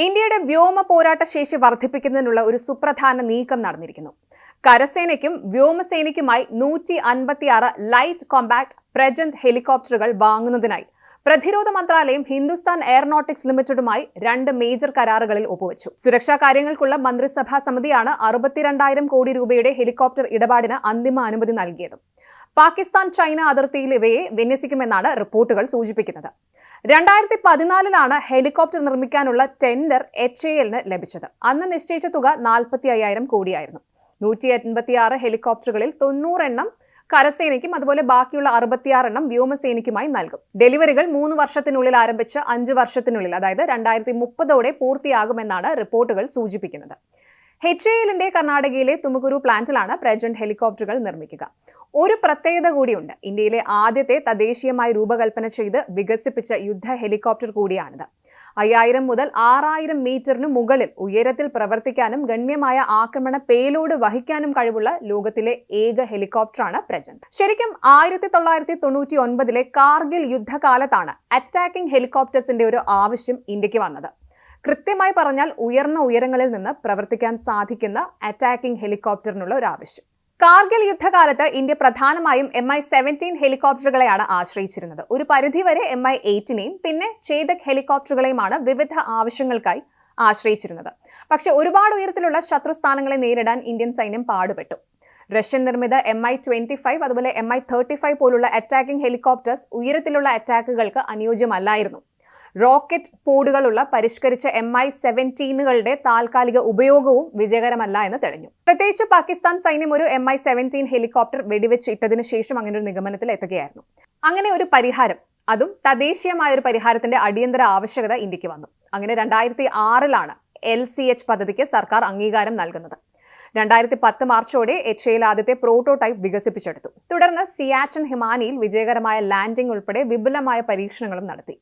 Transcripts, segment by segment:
ഇന്ത്യയുടെ വ്യോമ പോരാട്ട ശേഷി വർദ്ധിപ്പിക്കുന്നതിനുള്ള ഒരു സുപ്രധാന നീക്കം നടന്നിരിക്കുന്നു. കരസേനയ്ക്കും വ്യോമസേനയ്ക്കുമായി 156 ലൈറ്റ് കോമ്പാക്ട് പ്രജന്ത് ഹെലികോപ്റ്ററുകൾ വാങ്ങുന്നതിനായി പ്രതിരോധ മന്ത്രാലയം ഹിന്ദുസ്ഥാൻ എയറോനോട്ടിക്സ് ലിമിറ്റഡുമായി 2 മേജർ കരാറുകളിൽ ഒപ്പുവച്ചു. സുരക്ഷാ കാര്യങ്ങൾക്കുള്ള മന്ത്രിസഭാ സമിതിയാണ് 62,000 കോടി രൂപയുടെ ഹെലികോപ്റ്റർ ഇടപാടിന് അന്തിമ അനുമതി നൽകിയത്. പാകിസ്ഥാൻ ചൈന അതിർത്തിയിൽ ഇവയെ വിന്യസിക്കുമെന്നാണ് റിപ്പോർട്ടുകൾ സൂചിപ്പിക്കുന്നത്. 2014 ഹെലികോപ്റ്റർ നിർമ്മിക്കാനുള്ള ടെൻഡർ HALന് ലഭിച്ചത്. അന്ന് നിശ്ചയിച്ച തുക 45,000 കോടിയായിരുന്നു. 186 ഹെലികോപ്റ്ററുകളിൽ 90 എണ്ണം കരസേനയ്ക്കും അതുപോലെ ബാക്കിയുള്ള 66 എണ്ണം വ്യോമസേനയ്ക്കുമായി നൽകും. ഡെലിവറികൾ 3 വർഷത്തിനുള്ളിൽ ആരംഭിച്ച് 5 വർഷത്തിനുള്ളിൽ, അതായത് 2030 പൂർത്തിയാകുമെന്നാണ് റിപ്പോർട്ടുകൾ സൂചിപ്പിക്കുന്നത്. HALന്റെ കർണാടകയിലെ തുമുകുരു പ്ലാന്റിലാണ് പ്രജന്റ് ഹെലികോപ്റ്ററുകൾ നിർമ്മിക്കുക. ഒരു പ്രത്യേകത കൂടിയുണ്ട്. ഇന്ത്യയിലെ ആദ്യത്തെ തദ്ദേശീയമായി രൂപകൽപ്പന ചെയ്ത് വികസിപ്പിച്ച യുദ്ധ ഹെലികോപ്റ്റർ കൂടിയാണിത്. 5000 മുതൽ 6000 മീറ്ററിന് മുകളിൽ ഉയരത്തിൽ പ്രവർത്തിക്കാനും ഗണ്യമായ ആക്രമണ പേലോഡ് വഹിക്കാനും കഴിവുള്ള ലോകത്തിലെ ഏക ഹെലികോപ്റ്ററാണ് പ്രജന്റ്. ശരിക്കും 1999 കാർഗിൽ യുദ്ധകാലത്താണ് അറ്റാക്കിംഗ് ഹെലികോപ്റ്റേഴ്സിന്റെ ഒരു ആവശ്യം ഇന്ത്യക്ക് വന്നത്. കൃത്യമായി പറഞ്ഞാൽ ഉയർന്ന ഉയരങ്ങളിൽ നിന്ന് പ്രവർത്തിക്കാൻ സാധിക്കുന്ന അറ്റാക്കിംഗ് ഹെലികോപ്റ്ററിനുള്ള ഒരു ആവശ്യം. കാർഗിൽ യുദ്ധകാലത്ത് ഇന്ത്യ പ്രധാനമായും MI-17 ഹെലികോപ്റ്ററുകളെയാണ് ആശ്രയിച്ചിരുന്നത്. ഒരു പരിധിവരെ MI-8നെയും പിന്നെ ചേതക് ഹെലികോപ്റ്ററുകളെയുമാണ് വിവിധ ആവശ്യങ്ങൾക്കായി ആശ്രയിച്ചിരുന്നത്. പക്ഷെ ഒരുപാട് ഉയരത്തിലുള്ള ശത്രുസ്ഥാനങ്ങളെ നേരിടാൻ ഇന്ത്യൻ സൈന്യം പാടുപെട്ടു. റഷ്യൻ നിർമ്മിത MI-25 അതുപോലെ MI-35 പോലുള്ള അറ്റാക്കിംഗ് ഹെലികോപ്റ്റേഴ്സ് ഉയരത്തിലുള്ള അറ്റാക്കുകൾക്ക് അനുയോജ്യമല്ലായിരുന്നു. റോക്കറ്റ് പോഡുകളുള്ള പരിഷ്കരിച്ച MI-17കളുടെ താൽക്കാലിക ഉപയോഗവും വിജയകരമല്ല എന്ന് തെളിഞ്ഞു. പ്രത്യേകിച്ച് പാകിസ്ഥാൻ സൈന്യം ഒരു MI-17 ഹെലികോപ്റ്റർ വെടിവെച്ച് ഇട്ടതിനു ശേഷം അങ്ങനെ ഒരു നിഗമനത്തിൽ എത്തുകയായിരുന്നു. അങ്ങനെ ഒരു പരിഹാരം, അതും തദ്ദേശീയമായ ഒരു പരിഹാരത്തിന്റെ അടിയന്തര ആവശ്യകത ഇന്ത്യക്ക് വന്നു. അങ്ങനെ 2006 LCH പദ്ധതിക്ക് സർക്കാർ അംഗീകാരം നൽകുന്നത്. 2010 മാർച്ചോടെ HAL ആദ്യത്തെ പ്രോട്ടോടൈപ്പ് വികസിപ്പിച്ചെടുത്തു. തുടർന്ന് സിയാച്ചിൻ ഹിമാനിയിൽ വിജയകരമായ ലാൻഡിംഗ് ഉൾപ്പെടെ വിപുലമായ പരീക്ഷണങ്ങളും നടത്തി.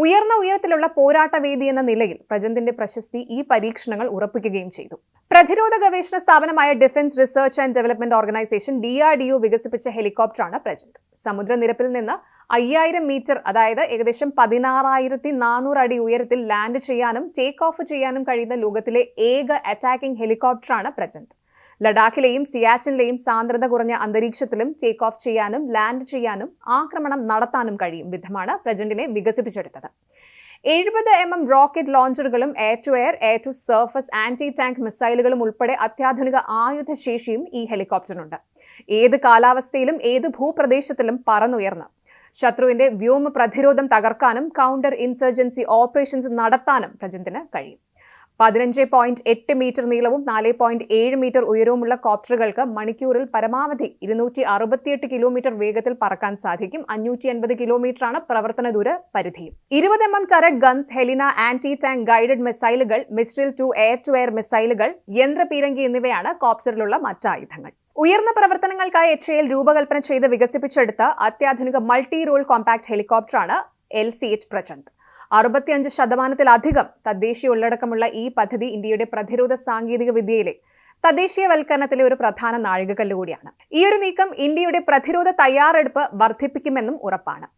ഉയർന്ന ഉയരത്തിലുള്ള പോരാട്ടവേദി എന്ന നിലയിൽ പ്രജന്റിന്റെ പ്രശസ്തി ഈ പരീക്ഷണങ്ങൾ ഉറപ്പിക്കുകയും ചെയ്തു. പ്രതിരോധ ഗവേഷണ സ്ഥാപനമായ defence research and development organisation DRDO വികസിപ്പിച്ച ഹെലികോപ്റ്ററാണ് പ്രജന്റ്. സമുദ്രനിരപ്പിൽ നിന്ന് 5000 മീറ്റർ, അതായത് ഏകദേശം 16,400 അടി ഉയരത്തിൽ ലാൻഡ് ചെയ്യാനും ടേക്ക് ഓഫ് ചെയ്യാനും കഴിയുന്ന ലോകത്തിലെ ഏക അറ്റാക്കിംഗ് ഹെലികോപ്റ്ററാണ് പ്രജന്റ്. ലഡാക്കിലെയും സിയാച്ചിനിലെയും സാന്ദ്രത കുറഞ്ഞ അന്തരീക്ഷത്തിലും ടേക്ക് ഓഫ് ചെയ്യാനും ലാൻഡ് ചെയ്യാനും ആക്രമണം നടത്താനും കഴിയും വിധമാണ് പ്രജന്റിനെ വികസിപ്പിച്ചെടുത്തത്. 70 mm റോക്കറ്റ് ലോഞ്ചറുകളും air to air, air to surface anti tank മിസൈലുകളും ഉൾപ്പെടെ അത്യാധുനിക ആയുധശേഷിയും ഈ ഹെലികോപ്റ്ററിനുണ്ട്. ഏത് കാലാവസ്ഥയിലും ഏത് ഭൂപ്രദേശത്തിലും പറന്നുയർന്ന് ശത്രുവിന്റെ വ്യോമ പ്രതിരോധം തകർക്കാനും കൗണ്ടർ ഇൻസർജൻസി ഓപ്പറേഷൻസ് നടത്താനും പ്രജന്റിന് കഴിയും. 15.8 മീറ്റർ നീളവും 4.7 മീറ്റർ ഉയരവുമുള്ള കോപ്റ്ററുകൾക്ക് മണിക്കൂറിൽ പരമാവധി 268 കിലോമീറ്റർ വേഗത്തിൽ പറക്കാൻ സാധിക്കും. 580 കിലോമീറ്ററാണ് പ്രവർത്തന ദൂര പരിധിയും. 20 mm turret guns, Helina anti tank guided മിസൈലുകൾ, മിസ്ട്രിൽ 2 എയർ ടു എയർ മിസൈലുകൾ, യന്ത്രപീരങ്കി എന്നിവയാണ് കോപ്റ്ററിലുള്ള മറ്റായുധങ്ങൾ. ഉയർന്ന പ്രവർത്തനങ്ങൾക്കായി HAL രൂപകൽപ്പന ചെയ്ത് വികസിപ്പിച്ചെടുത്ത അത്യാധുനിക മൾട്ടി റോൾ കോമ്പാക്ട് ഹെലികോപ്റ്ററാണ് LCH പ്രജന്റ്. 65% തദ്ദേശീയ ഉള്ളടക്കമുള്ള ഈ പദ്ധതി ഇന്ത്യയുടെ പ്രതിരോധ സാങ്കേതിക വിദ്യയിലെ തദ്ദേശീയവൽക്കരണത്തിലെ ഒരു പ്രധാന നാഴികക്കല്ല് കൂടിയാണ്. ഈ ഒരു നീക്കം ഇന്ത്യയുടെ പ്രതിരോധ തയ്യാറെടുപ്പ് വർദ്ധിപ്പിക്കുമെന്നും ഉറപ്പാണ്.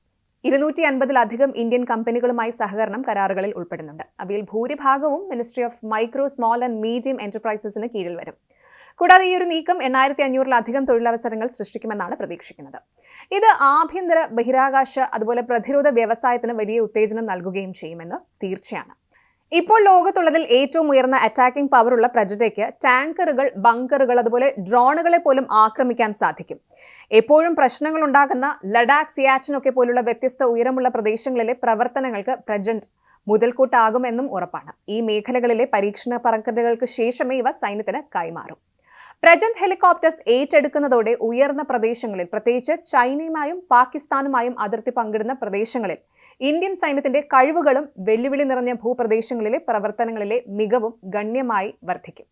250-ലധികം ഇന്ത്യൻ കമ്പനികളുമായി സഹകരണം കരാറുകളിൽ ഉൾപ്പെടുന്നുണ്ട്. അവയിൽ ഭൂരിഭാഗവും ministry of micro, small and medium എന്റർപ്രൈസസിന് കീഴിൽ വരും. കൂടാതെ ഈ ഒരു നീക്കം 8500-ലധികം തൊഴിലവസരങ്ങൾ സൃഷ്ടിക്കുമെന്നാണ് പ്രതീക്ഷിക്കുന്നത്. ഇത് ആഭ്യന്തര, ബഹിരാകാശ അതുപോലെ പ്രതിരോധ വ്യവസായത്തിന് വലിയ ഉത്തേജനം നൽകുകയും ചെയ്യുമെന്ന് തീർച്ചയാണ്. ഇപ്പോൾ ലോകത്തുള്ളതിൽ ഏറ്റവും ഉയർന്ന അറ്റാക്കിംഗ് പവറുള്ള പ്രജന്റേക്ക് ടാങ്കറുകൾ, ബങ്കറുകൾ അതുപോലെ ഡ്രോണുകളെ പോലും ആക്രമിക്കാൻ സാധിക്കും. എപ്പോഴും പ്രശ്നങ്ങൾ ഉണ്ടാകുന്ന ലഡാക്ക്, സിയാച്ചിനൊക്കെ പോലുള്ള വ്യത്യസ്ത ഉയരമുള്ള പ്രദേശങ്ങളിലെ പ്രവർത്തനങ്ങൾക്ക് പ്രജന്റ് മുതൽക്കൂട്ടാകുമെന്നും ഉറപ്പാണ്. ഈ മേഖലകളിലെ പരീക്ഷണ പറക്കലുകൾക്ക് ശേഷമേ ഇവ സൈന്യത്തിന് കൈമാറും. പ്രജന്റ് ഹെലികോപ്റ്റേഴ്സ് ഏറ്റെടുക്കുന്നതോടെ ഉയർന്ന പ്രദേശങ്ങളിൽ, പ്രത്യേകിച്ച് ചൈനയുമായും പാകിസ്ഥാനുമായും അതിർത്തി പങ്കിടുന്ന പ്രദേശങ്ങളിൽ ഇന്ത്യൻ സൈന്യത്തിന്റെ കഴിവുകളും വെല്ലുവിളി നിറഞ്ഞ ഭൂപ്രദേശങ്ങളിലെ പ്രവർത്തനങ്ങളിലെ മികവും ഗണ്യമായി വർദ്ധിക്കും.